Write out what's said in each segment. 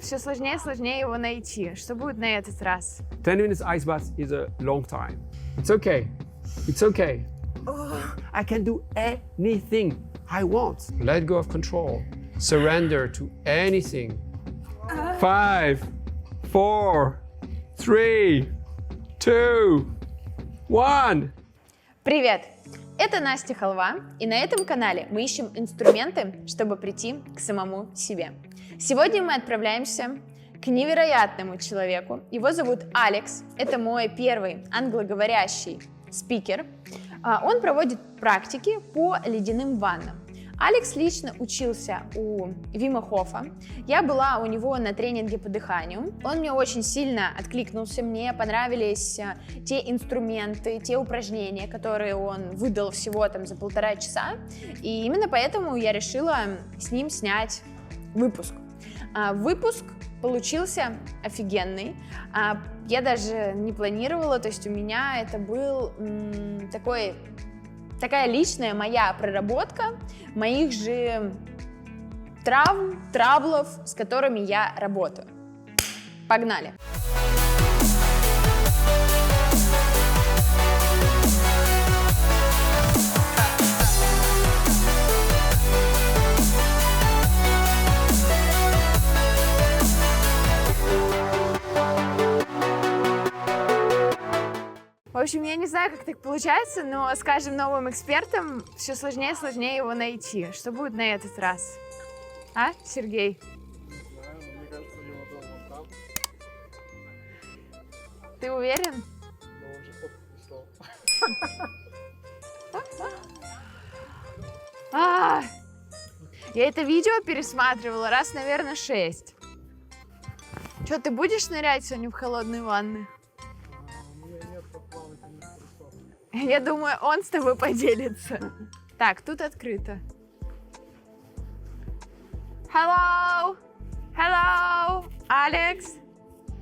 все сложнее и сложнее его найти. Что будет на этот раз? 10 minutes ice bath is a long time. It's okay. It's okay. I can do anything I want. Let go of control. Surrender to anything. 5, 4, 3, 2, 1. Привет! Это Настя Халва, и на этом канале мы ищем инструменты, чтобы прийти к самому себе. Сегодня мы отправляемся к невероятному человеку. Его зовут Алекс. Это мой первый англоговорящий спикер. Он проводит практики по ледяным ваннам. Алекс лично учился у Вима Хофа. Я была у него на тренинге по дыханию. Он мне очень сильно откликнулся. Мне понравились те инструменты, те упражнения, которые он выдал всего там за 1,5 часа. И именно поэтому я решила с ним снять выпуск. Выпуск получился офигенный. Я даже не планировала, то есть у меня это был такая личная моя проработка моих же травм, траблов, с которыми я работаю. Погнали! В общем, я не знаю, как так получается, но с каждым новым экспертом все сложнее и сложнее его найти. Что будет на этот раз? А, Сергей? Не знаю, но мне кажется, его дом вот там. Ты уверен? Но он же фотку прислал. Я это видео пересматривала раз, наверное, 6. Что, ты будешь нырять сегодня в холодные ванны? У меня нет плавательных трусов. Я думаю, он с тобой поделится. Так, тут открыто. Hello! Hello! Alex!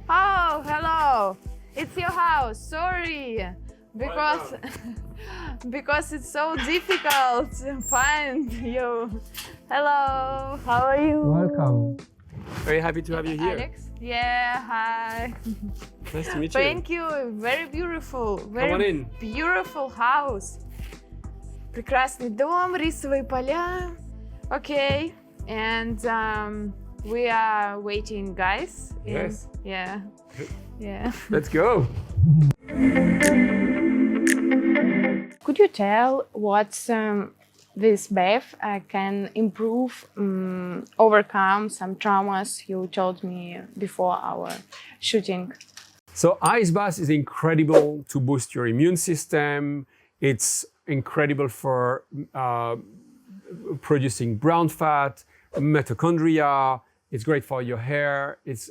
Oh, hello! It's your house, sorry! Because it's so difficult to find you. Hello, how are you? Welcome. Very happy to have you here. Alex? Yeah, hi. Nice to meet you. Thank you, very beautiful. Come on in. Beautiful house. Прекрасный дом, рисовые поля. Okay, and we are waiting, guys. Yes. Yeah. Yeah. Let's go. Could you tell what this bath can improve, overcome some traumas you told me before our shooting? So ice bath is incredible to boost your immune system. It's incredible for producing brown fat, mitochondria. It's great for your hair. It's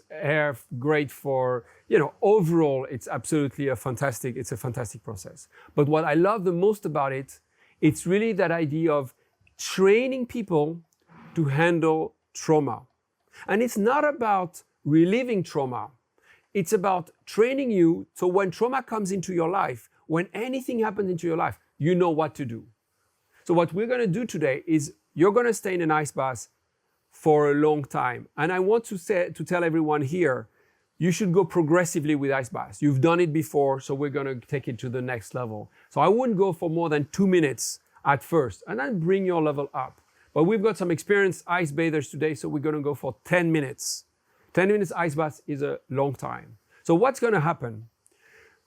great for, overall, it's absolutely a fantastic process. But what I love the most about it, it's really that idea of training people to handle trauma. And it's not about relieving trauma. It's about training you so when trauma comes into your life, when anything happens into your life, you know what to do. So what we're going to do today is you're going to stay in an ice bath for a long time. And I want to tell everyone here, you should go progressively with ice baths. You've done it before, so we're going to take it to the next level. So I wouldn't go for more than 2 minutes at first, and then bring your level up. But we've got some experienced ice bathers today, so we're going to go for 10 minutes. 10 minutes ice bath is a long time. So what's going to happen?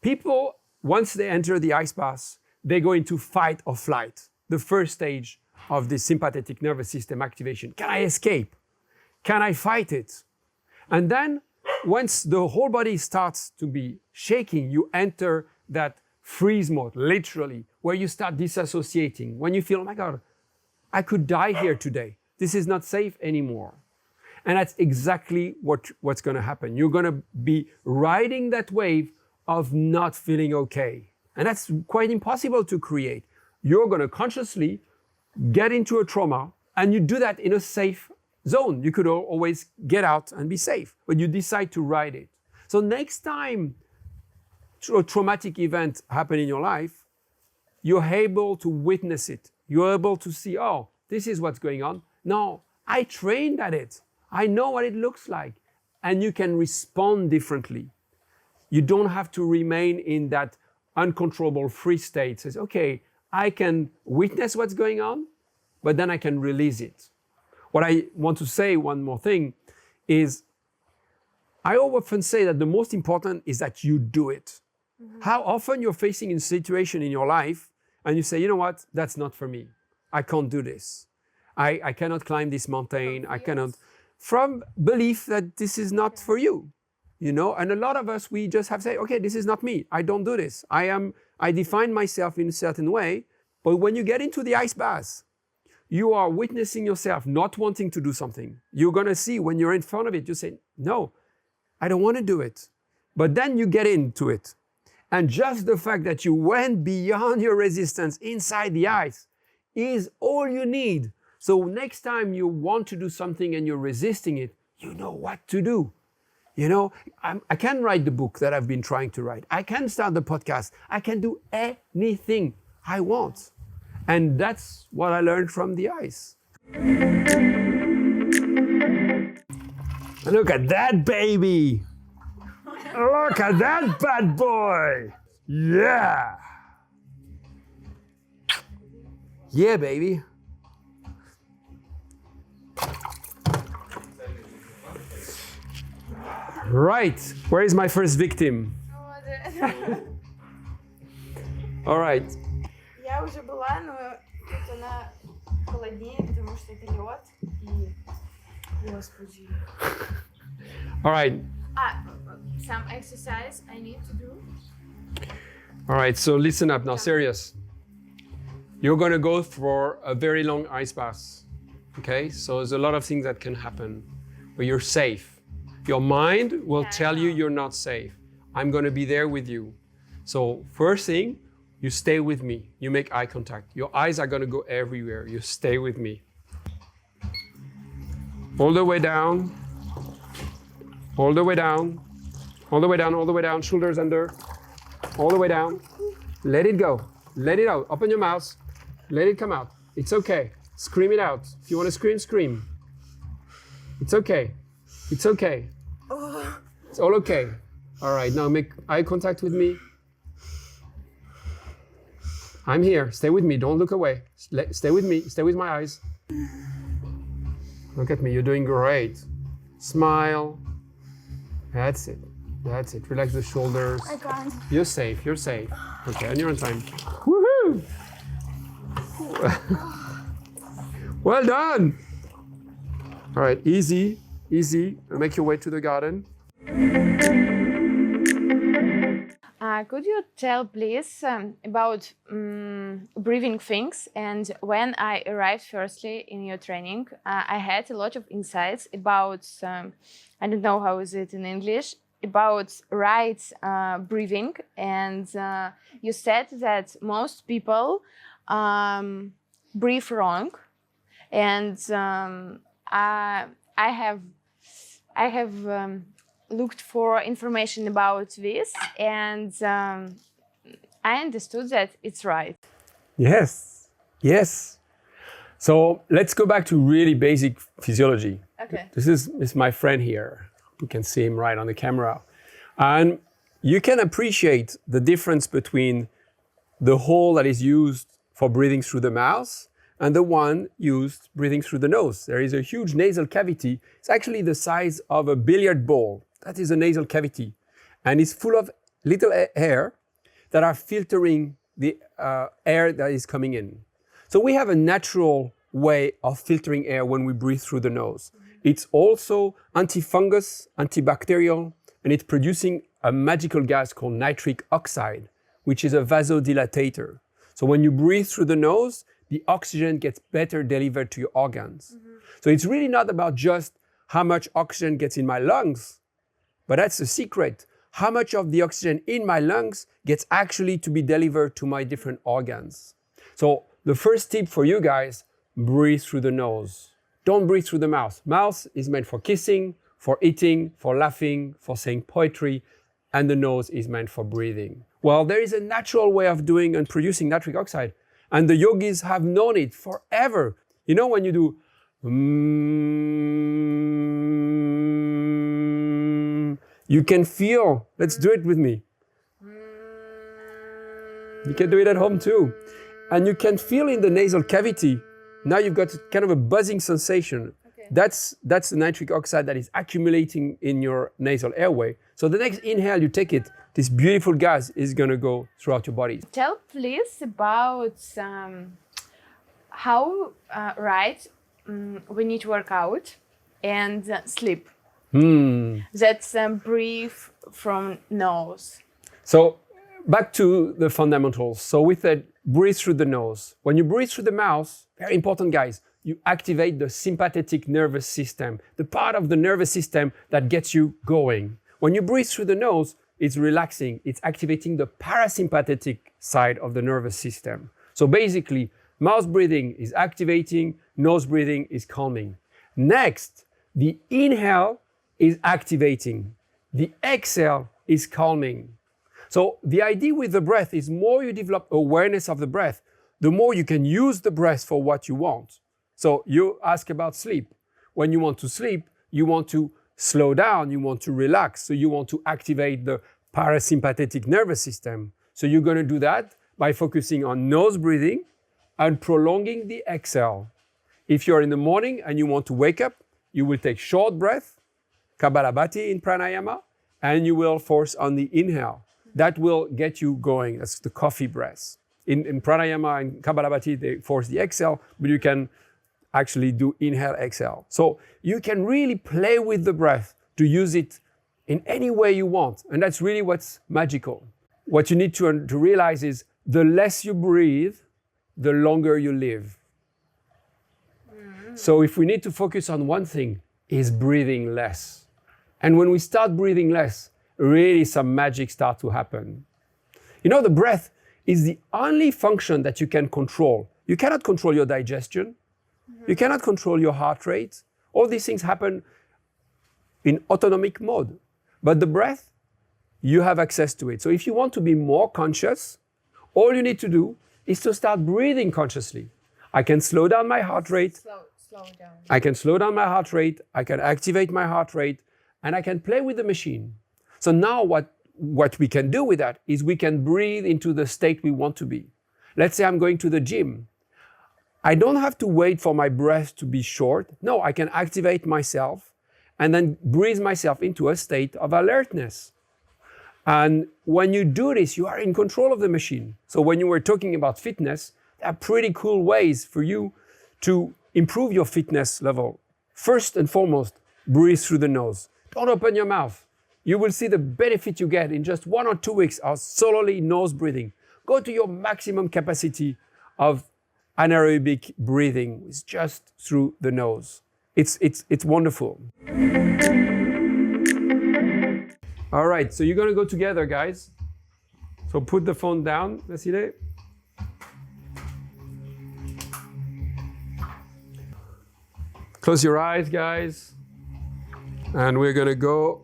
People, once they enter the ice bath, they go into fight or flight, the first stage of the sympathetic nervous system activation. Can I escape? Can I fight it? And then once the whole body starts to be shaking, you enter that freeze mode, literally, where you start disassociating. When you feel, oh my God, I could die here today. This is not safe anymore. And that's exactly what's going to happen. You're going to be riding that wave of not feeling okay. And that's quite impossible to create. You're going to consciously get into a trauma, and you do that in a safe zone. You could always get out and be safe, but you decide to ride it. So next time a traumatic event happens in your life, you're able to witness it. You're able to see, oh, this is what's going on. Now, I trained at it. I know what it looks like. and you can respond differently. You don't have to remain in that uncontrollable free state. Says, okay, I can witness what's going on, but then I can release it. What I want to say, one more thing, is I often say that the most important is that you do it. How often you're facing a situation in your life and you say, you know what, that's not for me. I can't do this. I cannot climb this mountain. I cannot. From belief that this is not for you, you know? And a lot of us, we just have to say, okay, this is not me. I don't do this. I define myself in a certain way. But when you get into the ice bath, you are witnessing yourself not wanting to do something. You're going to see when you're in front of it, you say, no, I don't want to do it. But then you get into it. And just the fact that you went beyond your resistance inside the ice is all you need. So next time you want to do something and you're resisting it, you know what to do. You know, I can write the book that I've been trying to write. I can start the podcast. I can do anything I want. And that's what I learned from the ice. Look at that baby. Look at that bad boy. Yeah. Yeah, baby. Right. Where is my first victim? All right. Я уже была, но тут она холоднее, потому что это лед. И... Господи. All right. Some exercise I need to do. All right, so listen up now, serious. You're going to go for a very long ice bath. Okay, so there's a lot of things that can happen, but you're safe. Your mind will tell you you're not safe. I'm going to be there with you. So first thing, you stay with me. You make eye contact. Your eyes are going to go everywhere. You stay with me. All the way down. All the way down. All the way down, all the way down. Shoulders under. All the way down. Let it go. Let it out. Open your mouth. Let it come out. It's okay. Scream it out. If you want to scream, scream. It's okay. It's okay. It's all okay. All right, now make eye contact with me. I'm here. Stay with me. Don't look away. Stay with me. Stay with my eyes. Look at me. You're doing great. Smile. That's it. That's it. Relax the shoulders. I can't. You're safe. You're safe. Okay, and you're on time. Woohoo! Well done. All right, easy, easy. Make your way to the garden. Could you tell, please, about breathing things? And when I arrived firstly in your training, I had a lot of insights about, I don't know how is it in English, about right breathing. And you said that most people breathe wrong. And I have looked for information about this, and I understood that it's right. Yes, yes. So let's go back to really basic physiology. Okay. This is my friend here. You can see him right on the camera. And you can appreciate the difference between the hole that is used for breathing through the mouth and the one used breathing through the nose. There is a huge nasal cavity. It's actually the size of a billiard ball. That is a nasal cavity. And it's full of little air that are filtering the air that is coming in. So we have a natural way of filtering air when we breathe through the nose. It's also antifungus, antibacterial, and it's producing a magical gas called nitric oxide, which is a vasodilatator. So when you breathe through the nose, the oxygen gets better delivered to your organs. So it's really not about just how much oxygen gets in my lungs, but that's the secret. How much of the oxygen in my lungs gets actually to be delivered to my different organs. So the first tip for you guys, breathe through the nose. Don't breathe through the mouth. Mouth is meant for kissing, for eating, for laughing, for saying poetry, and the nose is meant for breathing. Well, there is a natural way of doing and producing nitric oxide, and the yogis have known it forever. You know when you do You can feel, let's do it with me. You can do it at home too. And you can feel in the nasal cavity, now you've got kind of a buzzing sensation. Okay. That's the nitric oxide that is accumulating in your nasal airway. So the next inhale you take it, this beautiful gas is gonna go throughout your body. Tell please about how we need to work out and sleep. That's breathe from nose. So back to the fundamentals. So with that, breathe through the nose. When you breathe through the mouth, very important guys, you activate the sympathetic nervous system, the part of the nervous system that gets you going. When you breathe through the nose, it's relaxing. It's activating the parasympathetic side of the nervous system. So basically, mouth breathing is activating, nose breathing is calming. Next, the inhale is activating. The exhale is calming. So the idea with the breath is more you develop awareness of the breath, the more you can use the breath for what you want. So you ask about sleep. When you want to sleep, you want to slow down, you want to relax, so you want to activate the parasympathetic nervous system. So you're going to do that by focusing on nose breathing and prolonging the exhale. If you're in the morning and you want to wake up, you will take short breath, Kapalabhati in pranayama, and you will force on the inhale. That will get you going. That's the coffee breath. In pranayama and Kapalabhati, they force the exhale, but you can actually do inhale, exhale. So you can really play with the breath to use it in any way you want. And that's really what's magical. What you need to realize is the less you breathe, the longer you live. So if we need to focus on one thing, is breathing less. And when we start breathing less, really some magic starts to happen. You know, the breath is the only function that you can control. You cannot control your digestion. You cannot control your heart rate. All these things happen in autonomic mode. But the breath, you have access to it. So if you want to be more conscious, all you need to do is to start breathing consciously. I can slow down my heart rate. Slow down. I can slow down my heart rate. I can activate my heart rate. And I can play with the machine. So now what we can do with that is we can breathe into the state we want to be. Let's say I'm going to the gym. I don't have to wait for my breath to be short. No, I can activate myself and then breathe myself into a state of alertness. And when you do this, you are in control of the machine. So when you were talking about fitness, there are pretty cool ways for you to improve your fitness level. First and foremost, breathe through the nose. Don't open your mouth. You will see the benefit you get in just 1 or 2 weeks of solely nose breathing. Go to your maximum capacity of anaerobic breathing. It's just through the nose. It's wonderful. All right, so you're gonna go together, guys. So put the phone down, Vasile. Close your eyes, guys. And we're gonna go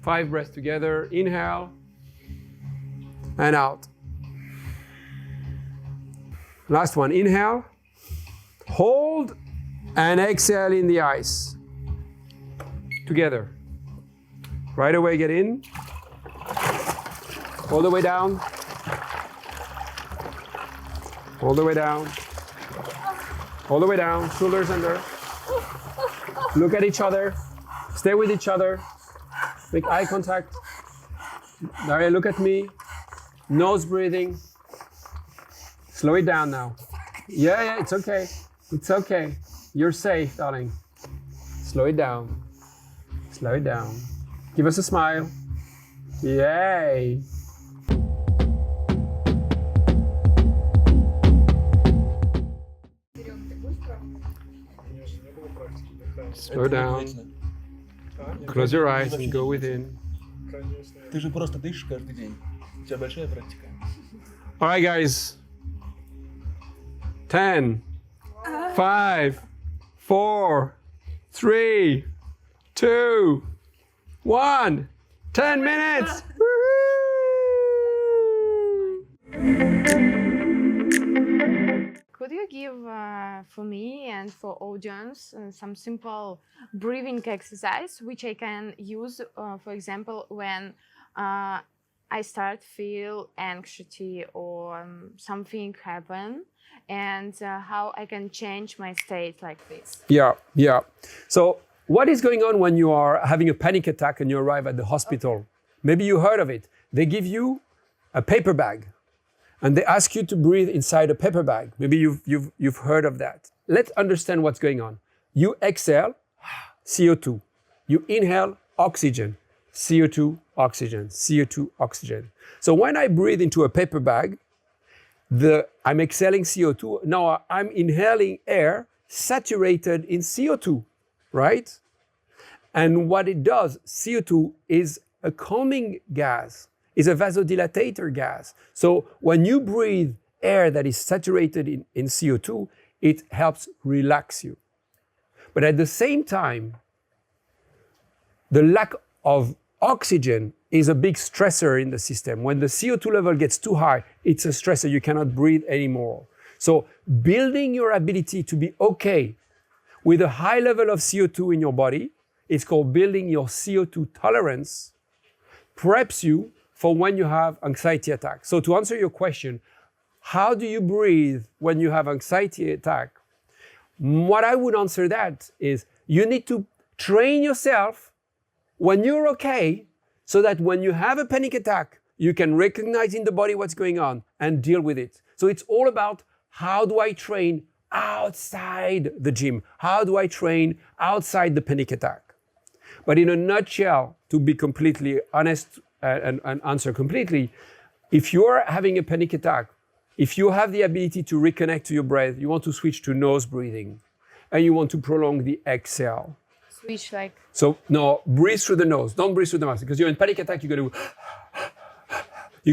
5 breaths together. Inhale and out. Last one, inhale, hold, and exhale in the ice. Together. Right away, get in. All the way down. All the way down. All the way down, shoulders under. Look at each other. Stay with each other. Make eye contact. Daria, look at me. Nose breathing. Slow it down now. Yeah, it's okay. It's okay. You're safe, darling. Slow it down. Slow it down. Give us a smile. Yay. Slow down. Close your eyes and go within. Ты же просто дышишь каждый день. У тебя большая практика. All right, guys. 10, 5, 4, 3, 2, 1. 10 minutes. could you give for me and for audience some simple breathing exercise which I can use, for example, when I start feel anxiety or something happen, and how I can change my state like this? Yeah. So what is going on when you are having a panic attack and you arrive at the hospital? Okay. Maybe you heard of it. They give you a paper bag and they ask you to breathe inside a paper bag. Maybe you've heard of that. Let's understand what's going on. You exhale CO2. You inhale oxygen. CO2, oxygen, CO2, oxygen. So when I breathe into a paper bag, I'm exhaling CO2. Now I'm inhaling air saturated in CO2, right? And what it does, CO2 is a calming gas, is a vasodilatator gas. So when you breathe air that is saturated in CO2, it helps relax you. But at the same time, the lack of oxygen is a big stressor in the system. When the CO2 level gets too high, it's a stressor. You cannot breathe anymore. So building your ability to be okay with a high level of CO2 in your body, it's called building your CO2 tolerance, preps you for when you have anxiety attacks. So to answer your question, how do you breathe when you have anxiety attack? What I would answer that is you need to train yourself when you're okay, so that when you have a panic attack, you can recognize in the body what's going on and deal with it. So it's all about how do I train outside the gym? How do I train outside the panic attack? But in a nutshell, to be completely honest and answer completely, if you're having a panic attack, if you have the ability to reconnect to your breath, you want to switch to nose breathing and you want to prolong the exhale. Switch like? So no, breathe through the nose. Don't breathe through the mouth because you're in panic attack. You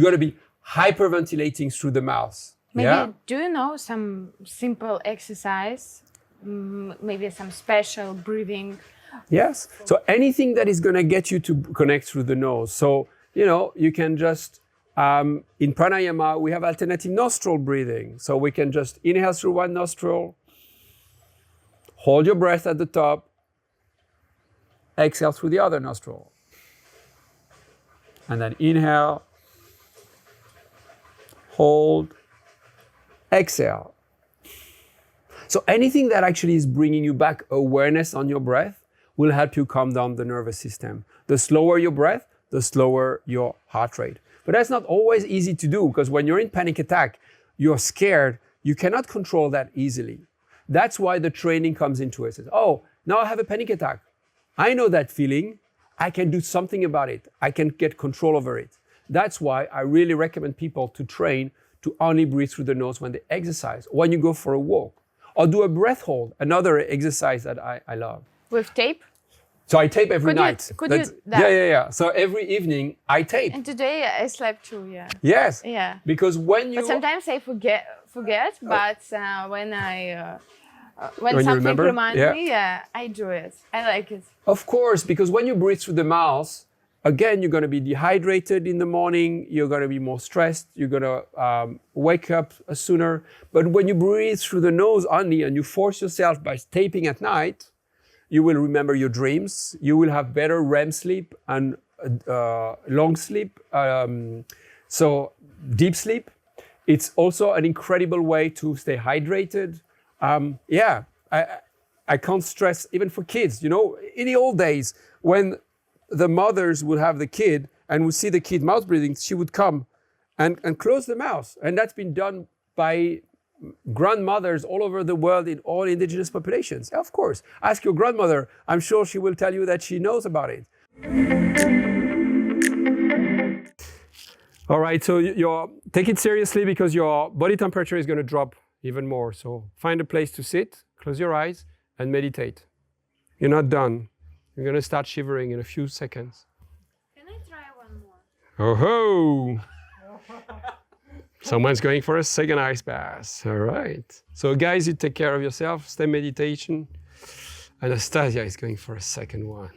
got to be hyperventilating through the mouth. Maybe do you know some simple exercise? Maybe some special breathing? Yes. So anything that is going to get you to connect through the nose. So you can just in pranayama we have alternative nostril breathing. So we can just inhale through one nostril, hold your breath at the top. Exhale through the other nostril. And then inhale, hold, exhale. So anything that actually is bringing you back awareness on your breath will help you calm down the nervous system. The slower your breath, the slower your heart rate. But that's not always easy to do because when you're in panic attack, you're scared, you cannot control that easily. That's why the training comes into it. Oh, now I have a panic attack. I know that feeling. I can do something about it. I can get control over it. That's why I really recommend people to train to only breathe through the nose when they exercise, when you go for a walk, or do a breath hold, another exercise that I love. With tape? So I tape every night. Could you that? Yeah. So every evening I tape. And today I slept too, yeah. Yes. Yeah. Because when you... But sometimes I forget. But when something reminds me, I do it. I like it. Of course, because when you breathe through the mouth, again, you're going to be dehydrated in the morning. You're going to be more stressed. You're going to wake up sooner. But when you breathe through the nose only and you force yourself by taping at night, you will remember your dreams. You will have better REM sleep and long sleep. So deep sleep. It's also an incredible way to stay hydrated. I can't stress, even for kids, in the old days, when the mothers would have the kid and would see the kid mouth breathing, she would come and close the mouth. And that's been done by grandmothers all over the world in all indigenous populations. Of course, ask your grandmother. I'm sure she will tell you that she knows about it. All right, so take it seriously because your body temperature is going to drop even more. So find a place to sit, close your eyes, and meditate. You're not done. You're going to start shivering in a few seconds. Can I try one more? Oh ho! Someone's going for a second ice bath. All right. So guys, you take care of yourself, stay meditation. Anastasia is going for a second one.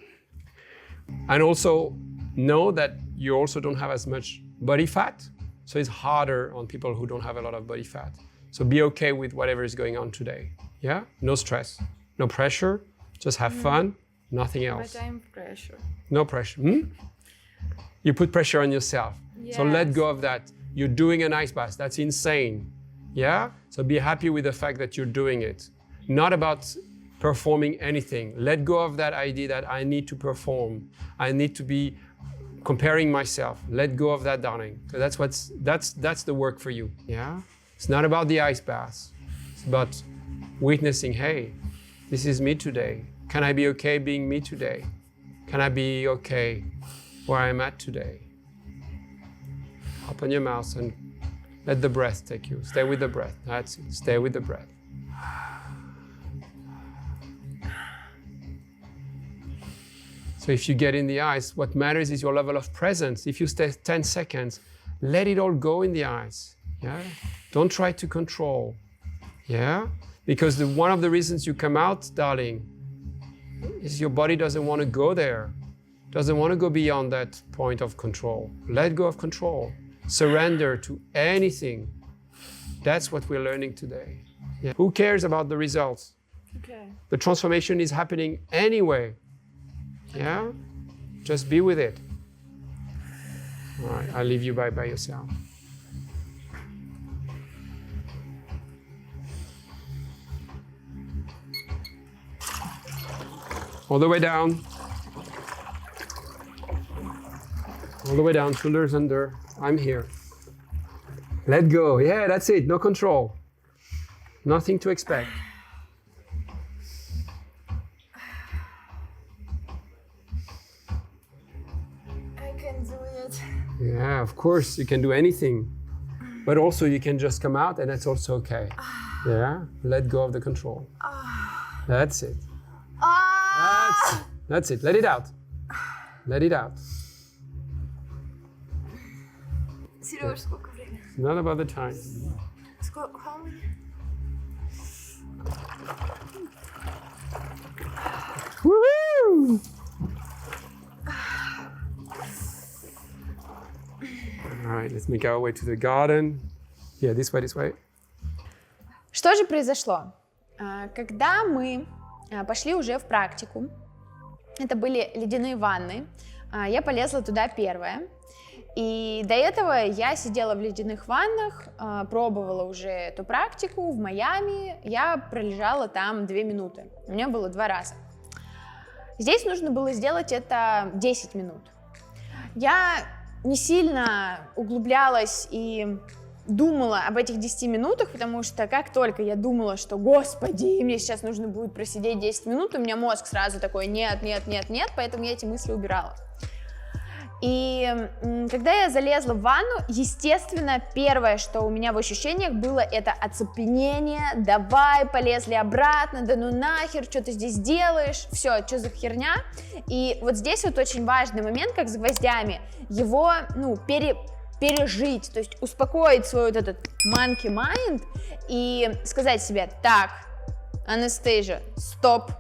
And also know that you also don't have as much body fat. So it's harder on people who don't have a lot of body fat. So be okay with whatever is going on today. Yeah? No stress, no pressure, just have fun, nothing else. But I'm pressure. No pressure. You put pressure on yourself. So let go of that. You're doing an ice bath. That's insane. Yeah? So be happy with the fact that you're doing it. Not about performing anything. Let go of that idea that I need to perform. I need to be comparing myself. Let go of that, darling. Because that's the work for you. Yeah? It's not about the ice bath. It's about witnessing, hey, this is me today. Can I be okay being me today? Can I be okay where I'm at today? Open your mouth and let the breath take you. Stay with the breath. That's it. Stay with the breath. So if you get in the ice, what matters is your level of presence. If you stay 10 seconds, let it all go in the ice. Yeah? Don't try to control. Yeah? Because one of the reasons you come out, darling, is your body doesn't want to go there. Doesn't want to go beyond that point of control. Let go of control. Surrender to anything. That's what we're learning today. Yeah. Who cares about the results? Okay. The transformation is happening anyway. Yeah? Just be with it. All right, I'll leave you by yourself. All the way down. All the way down, shoulders under. I'm here. Let go. Yeah, that's it. No control. Nothing to expect. I can do it. Yeah, of course, you can do anything. But also you can just come out and that's also okay. Yeah, let go of the control. That's it. That's it. Let it out. Let it out. Сереж, сколько времени? It's not about the time. How many? Woohoo! All right, let's make our way to the garden. Yeah, this way, this way. Что же произошло? Когда мы пошли уже в практику, это были ледяные ванны, я полезла туда первая. И до этого я сидела в ледяных ваннах, пробовала уже эту практику в Майами, я пролежала там 2 минуты, у меня было 2 раза. Здесь нужно было сделать это 10 минут. Я не сильно углублялась и думала об этих 10 минутах, потому что как только я думала, что, господи, мне сейчас нужно будет просидеть 10 минут, у меня мозг сразу такой, нет, нет, нет, нет, поэтому я эти мысли убирала. И когда я залезла в ванну, естественно, первое, что у меня в ощущениях было, это оцепенение, давай, полезли обратно, да ну нахер, что ты здесь делаешь, все, что за херня. И вот здесь вот очень важный момент, как с гвоздями, его, пережить, то есть успокоить свой вот этот monkey mind и сказать себе, так, Анастейжа, стоп,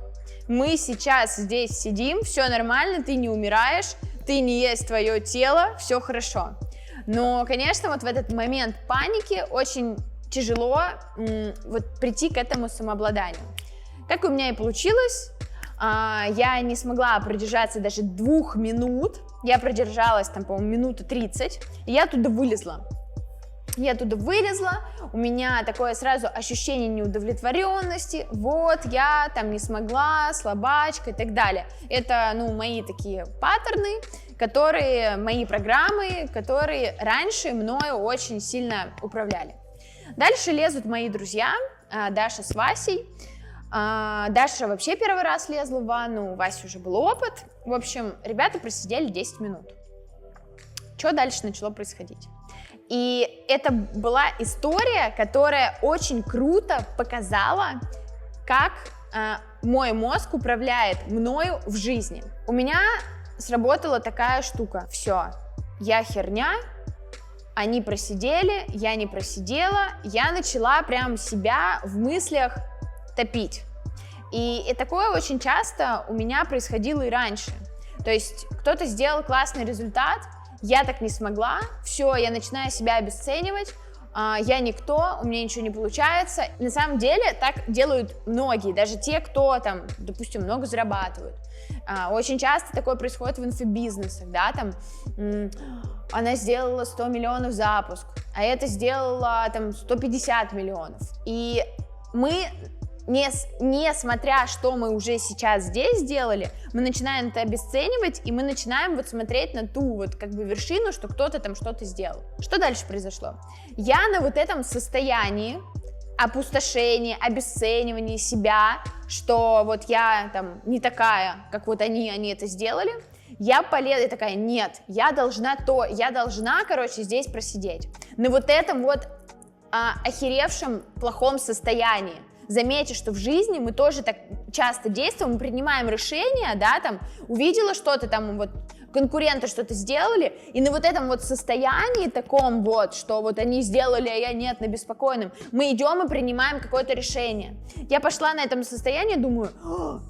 мы сейчас здесь сидим, все нормально, ты не умираешь, ты не есть твое тело, все хорошо. Но, конечно, вот в этот момент паники очень тяжело вот прийти к этому самообладанию. Как у меня и получилось, я не смогла продержаться даже 2 минут, я продержалась там, по-моему, минуты 30, и я оттуда вылезла. У меня такое сразу ощущение неудовлетворенности, вот я там не смогла, слабачка и так далее. Это, мои такие паттерны, мои программы, которые раньше мною очень сильно управляли. Дальше лезут мои друзья, Даша с Васей. Даша вообще первый раз лезла в ванну, у Васи уже был опыт. В общем, ребята просидели 10 минут. Что дальше начало происходить? И это была история, которая очень круто показала, как мой мозг управляет мною в жизни. У меня сработала такая штука. Все, я херня, они просидели, я не просидела, я начала прям себя в мыслях топить. И такое очень часто у меня происходило и раньше. То есть кто-то сделал классный результат, я так не смогла, все, я начинаю себя обесценивать, я никто, у меня ничего не получается. На самом деле так делают многие, даже те, кто там, допустим, много зарабатывают. Очень часто такое происходит в инфобизнесах, да, там она сделала 100 миллионов запуск, а это сделала там 150 миллионов. И мы, несмотря что мы уже сейчас здесь сделали, мы начинаем это обесценивать, и мы начинаем вот смотреть на ту вот как бы вершину, что кто-то там что-то сделал. Что дальше произошло? Я на вот этом состоянии опустошения, обесценивания себя, что вот я там не такая, как вот они это сделали, я такая, нет, я должна, короче, здесь просидеть. На вот этом вот охеревшем плохом состоянии. Заметьте, что в жизни мы тоже так часто действуем, мы принимаем решения, да, там, увидела что-то там, вот, конкуренты что-то сделали, и на вот этом вот состоянии таком вот, что вот они сделали, а я нет, на беспокойном, мы идем и принимаем какое-то решение. Я пошла на этом состоянии, думаю,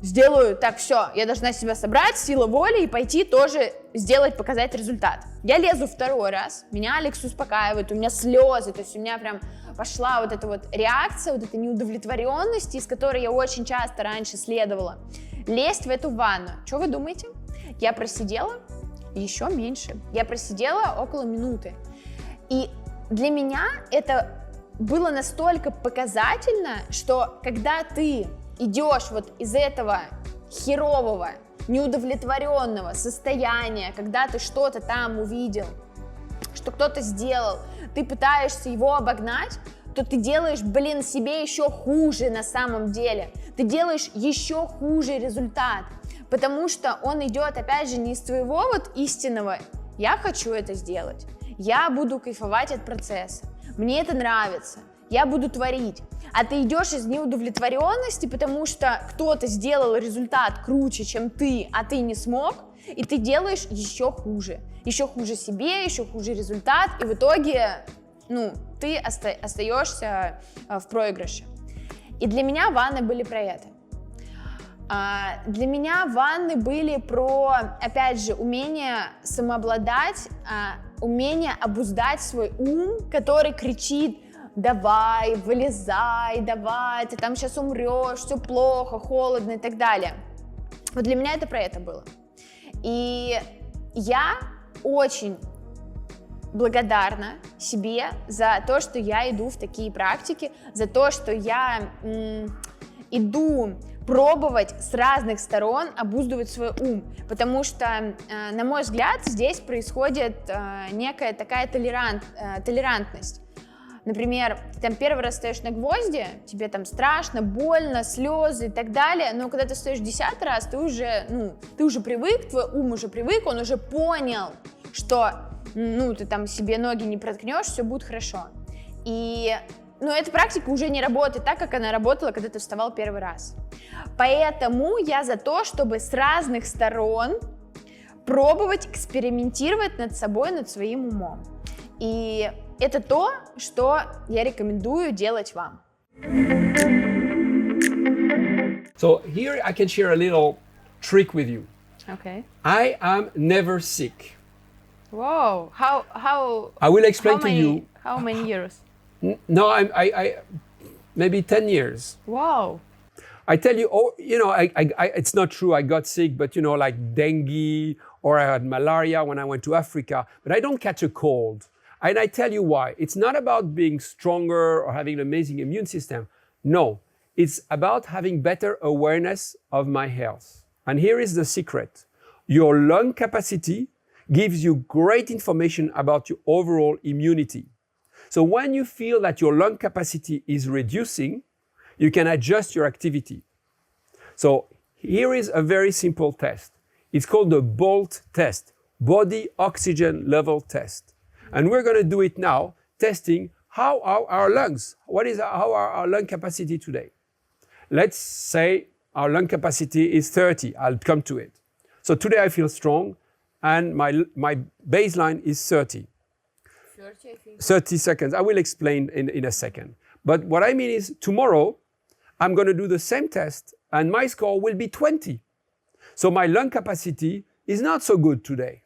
сделаю, так, все, я должна себя собрать, сила воли, и пойти тоже сделать, показать результат. Я лезу второй раз, меня Алекс успокаивает, у меня слезы, то есть у меня прям пошла вот эта вот реакция, вот эта неудовлетворенность, из которой я очень часто раньше следовала, лезть в эту ванну. Что вы думаете? Я просидела еще меньше. Я просидела около минуты. И для меня это было настолько показательно, что когда ты идешь вот из этого херового, неудовлетворенного состояния, когда ты что-то там увидел, что кто-то сделал, ты пытаешься его обогнать, то ты делаешь, себе еще хуже на самом деле. Ты делаешь еще хуже результат, потому что он идет, опять же, не из твоего вот истинного «я хочу это сделать», «я буду кайфовать от процесса», «мне это нравится», «я буду творить», а ты идешь из неудовлетворенности, потому что кто-то сделал результат круче, чем ты, а ты не смог, и ты делаешь еще хуже себе, еще хуже результат, и в итоге, ты остаешься в проигрыше. И для меня ванны были про это. Для меня ванны были про, опять же, умение самообладать, умение обуздать свой ум, который кричит: давай, вылезай, давай, ты там сейчас умрешь, все плохо, холодно и так далее. Вот для меня это про это было. И я очень благодарна себе за то, что я иду в такие практики, за то, что я иду пробовать с разных сторон обуздывать свой ум, потому что, на мой взгляд, здесь происходит некая такая толерантность. Например, ты там первый раз стоишь на гвозди, тебе там страшно, больно, слезы и так далее, но когда ты стоишь 10-й раз, ты уже привык, твой ум уже привык, он уже понял, что ты там себе ноги не проткнешь, все будет хорошо. И эта практика уже не работает так, как она работала, когда ты вставал первый раз. Поэтому я за то, чтобы с разных сторон пробовать экспериментировать над собой, над своим умом. И это то, что я рекомендую делать вам. So here I can share a little trick with you. Okay. I am never sick. Wow. How? I will explain to you. How many years? No, I maybe 10 years. Wow. I tell you, it's not true. I got sick, but like dengue or I had malaria when I went to Africa, but I don't catch a cold. And I tell you why. It's not about being stronger or having an amazing immune system. No, it's about having better awareness of my health. And here is the secret. Your lung capacity gives you great information about your overall immunity. So when you feel that your lung capacity is reducing, you can adjust your activity. So here is a very simple test. It's called the BOLT test, Body Oxygen Level Test. And we're going to do it now, testing how are our lungs, how are our lung capacity today. Let's say our lung capacity is 30. I'll come to it. So today I feel strong and my baseline is 30. 30 seconds. I will explain in a second. But what I mean is tomorrow I'm going to do the same test and my score will be 20. So my lung capacity is not so good today.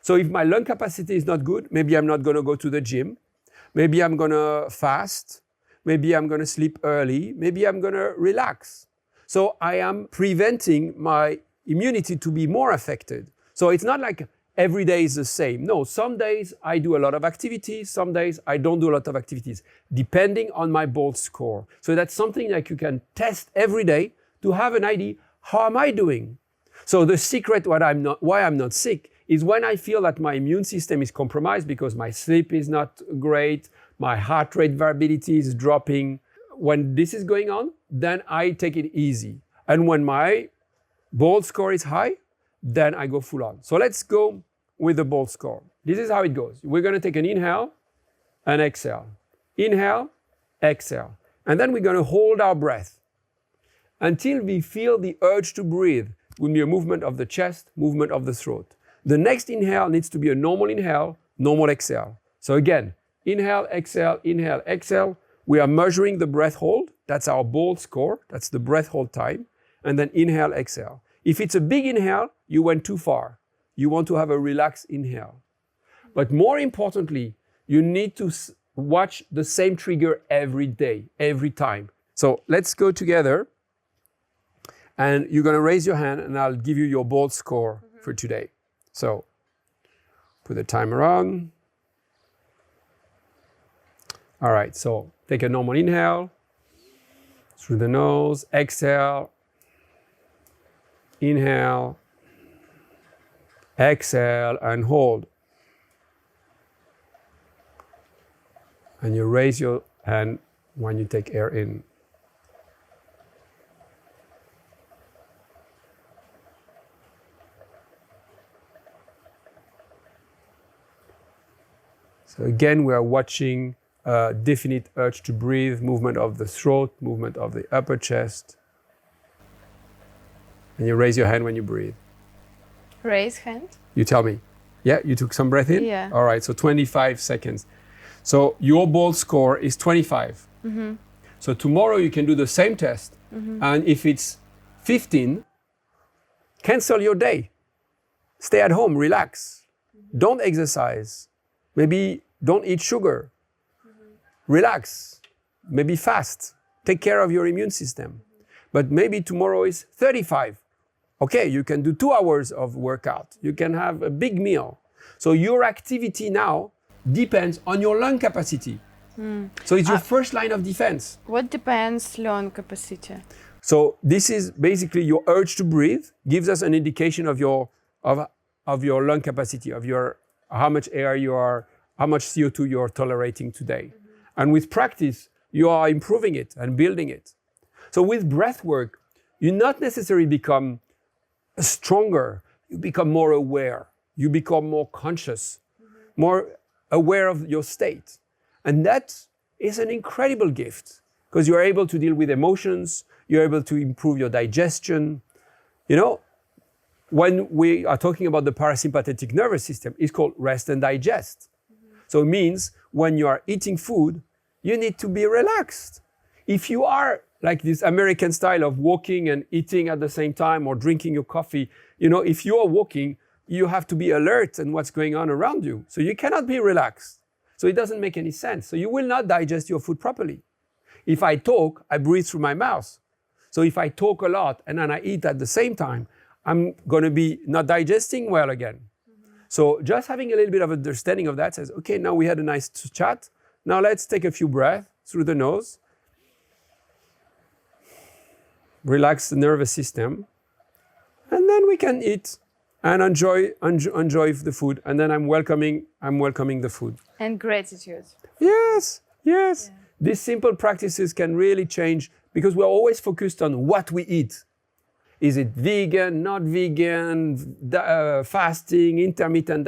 So if my lung capacity is not good, maybe I'm not going to go to the gym. Maybe I'm gonna fast. Maybe I'm gonna sleep early. Maybe I'm gonna relax. So I am preventing my immunity to be more affected. So it's not like every day is the same. No, some days I do a lot of activities, some days I don't do a lot of activities, depending on my BOLT score. So that's something like you can test every day to have an idea, how am I doing? So the secret why I'm not sick is when I feel that my immune system is compromised because my sleep is not great, my heart rate variability is dropping. When this is going on, then I take it easy. And when my BOLT score is high, then I go full on. So let's go with the BOLT score. This is how it goes. We're gonna take an inhale and exhale. Inhale, exhale. And then we're gonna hold our breath until we feel the urge to breathe. It will be a movement of the chest, movement of the throat. The next inhale needs to be a normal inhale, normal exhale. So again, inhale, exhale, inhale, exhale. We are measuring the breath hold. That's our BOLT score. That's the breath hold time. And then inhale, exhale. If it's a big inhale, you went too far. You want to have a relaxed inhale. But more importantly, you need to watch the same trigger every day, every time. So let's go together. And you're going to raise your hand and I'll give you your BOLT score for today. So put the timer on. All right, so take a normal inhale through the nose, exhale, inhale, exhale, and hold. And you raise your hand when you take air in. So again, we are watching a definite urge to breathe, movement of the throat, movement of the upper chest. And you raise your hand when you breathe. Raise hand. You tell me. Yeah, you took some breath in? Yeah. All right, so 25 seconds. So your BOLT score is 25. Mm-hmm. So tomorrow you can do the same test. Mm-hmm. And if it's 15, cancel your day. Stay at home, relax. Mm-hmm. Don't exercise. Maybe don't eat sugar. Mm-hmm. Relax. Maybe fast. Take care of your immune system. Mm-hmm. But maybe tomorrow is 35. Okay, you can do 2 hours of workout. You can have a big meal. So your activity now depends on your lung capacity. So it's your first line of defense. What depends lung capacity? So this is basically your urge to breathe, gives us an indication of your lung capacity, of your how much air you are, how much CO2 you are tolerating today. Mm-hmm. And with practice, you are improving it and building it. So with breath work, you not necessarily become stronger, you become more aware, you become more conscious, more aware of your state. And that is an incredible gift because you're able to deal with emotions, you're able to improve your digestion. You know, when we are talking about the parasympathetic nervous system, it's called rest and digest. So it means when you are eating food, you need to be relaxed. If you are like this American style of walking and eating at the same time or drinking your coffee, you know, if you are walking, you have to be alert in what's going on around you. So you cannot be relaxed. So it doesn't make any sense. So you will not digest your food properly. If I talk, I breathe through my mouth. So if I talk a lot and then I eat at the same time, I'm going to be not digesting well again. So just having a little bit of understanding of that says, okay, now we had a nice chat. Now let's take a few breaths through the nose. Relax the nervous system. And then we can eat and enjoy the food. And then I'm welcoming the food. And gratitude. Yes. Yeah. These simple practices can really change because we're always focused on what we eat. Is it vegan, not vegan, fasting, intermittent,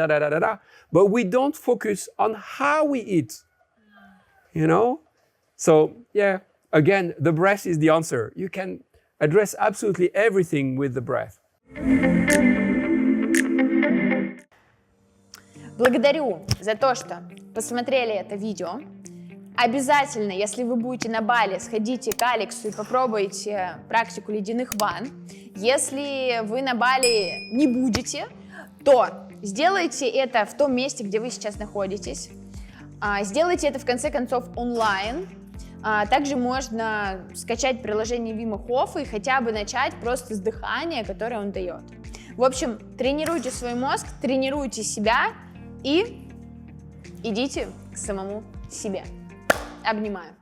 But we don't focus on how we eat, you know? So, yeah, again, the breath is the answer. You can address absolutely everything with the breath. Благодарю за то, что посмотрели это видео. Обязательно, если вы будете на Бали, сходите к Алексу и попробуйте практику ледяных ванн. Если вы на Бали не будете, то сделайте это в том месте, где вы сейчас находитесь. Сделайте это в конце концов онлайн. Также можно скачать приложение Вима Хофа и хотя бы начать просто с дыхания, которое он дает. В общем, тренируйте свой мозг, тренируйте себя и идите к самому себе. Обнимаю.